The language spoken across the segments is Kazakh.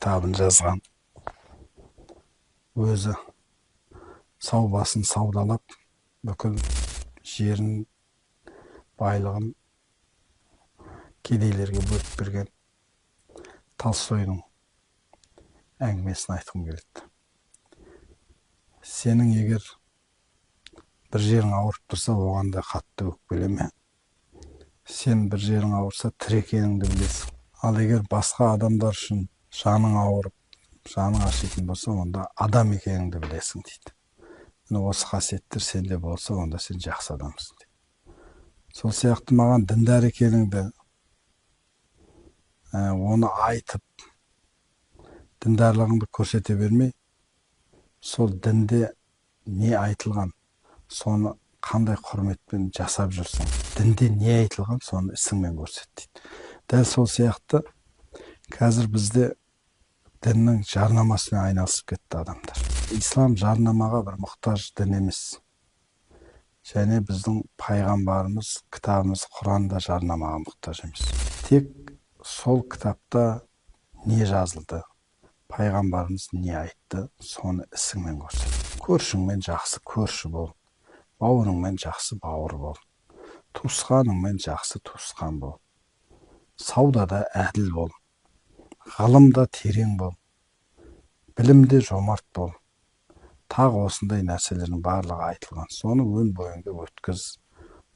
кітабын жазған. Өзі сау басын саудалап, бүкіл жерін, байлығын кедейлерге бөліп берген Толстойдың әңгімесін айтқым келеді. Сенің егер бір жерің ауырып тұрса, оған да қатты өкпелеме. Сен бір жерің ауырса, тірі екеніңді білесің. Ал егер басқа адамдар үшін жаның ауырып, жаның ашитын болса, онда адам екеніңді білесің дейді. Осы қасиеттер сенде болса, онда сен жақсы адамсың дейді. Сол сияқты маған діндар екеніңді оны айтып, діндарлығыңды көрсете бермей, сол дінде не айтылған, соны қандай құрметпен жасап жүрсің, дінде не айтылған, соны ісіңмен көрсет дейді. Дәл сол сияқты қазір бізде діннің жарнамасымен айналысып кетті адамдар. Ислам жарнамаға бір мұқтаж дін емес. Және біздің пайғамбарымыз, кітабымыз Құранда жарнамаға мұқтаж емес. Тек сол кітапта не жазылды, пайғамбарымыз не айтты, соны ісіңмен көрсет. Көршіңмен жақсы көрші бол, бауырыңмен жақсы бауыр бол, туысқаныңмен жақсы туысқан бол, саудада әділ бол, ғылымда терең бол, білімде жомарт бол. Тағы осындай нәрселердің барлығы айтылған. Соны өн бойыңды өткіз,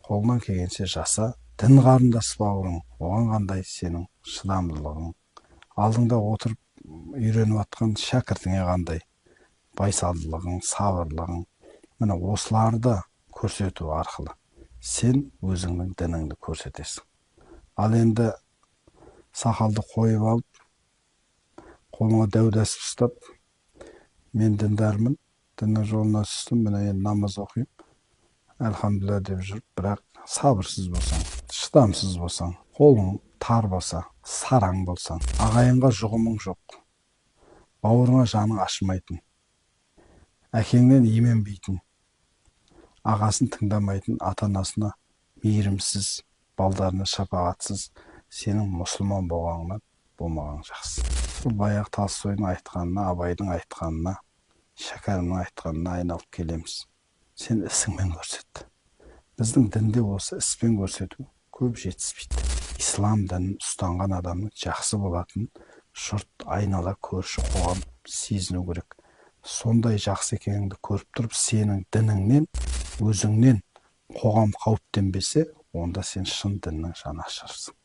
қолынан келгенше жаса. Дін қарындас бауырың, оған қандай сенің шыдамдылығың, алдыңда отырып үйреніп жатқан шәкіртіңе қандай байсалдылығың, сабырлығың. Міне осыларды көрсету арқылы сен өзіңнің дініңді көрсетесің. Ал енді сақалды қойып алып, қолыңа дәудәсіп ұстап, мен діндармын, діннің жолына түстім, міне енді намаз оқимын, әлхамдулилля деп жүріп, бірақ сабырсыз болсаң, шыдамсыз болсаң, қолың тар болса, сараң болсаң, ағайынға жұғымың жоқ, бауырыңа жаның ашымайтын, әкеңнен именбейтін, ағасын тыңдамайтын, ата-анасына мейірімсіз, балдарына шапағатсыз, сенің мұсылман болғаныңнан болмаған жақсы. Бұл баяғы Толстойдың айтқанына, Абайдың айтқанына, Шәкәрімнің айтқанына айналып келеміз. Сен ісіңмен көрсет. Біздің дінде осы іспен көрсету көп жетіспейді. Ислам дінін ұстанған адамның жақсы болатын жұрт, айнала, көрші, қоғам сезіну керек. Сондай жақсы екеніңді көріп тұрып, сенің дініңнен, өзіңнен қоғам қауіптенбесе, онда сен шын діннің жанашырсың.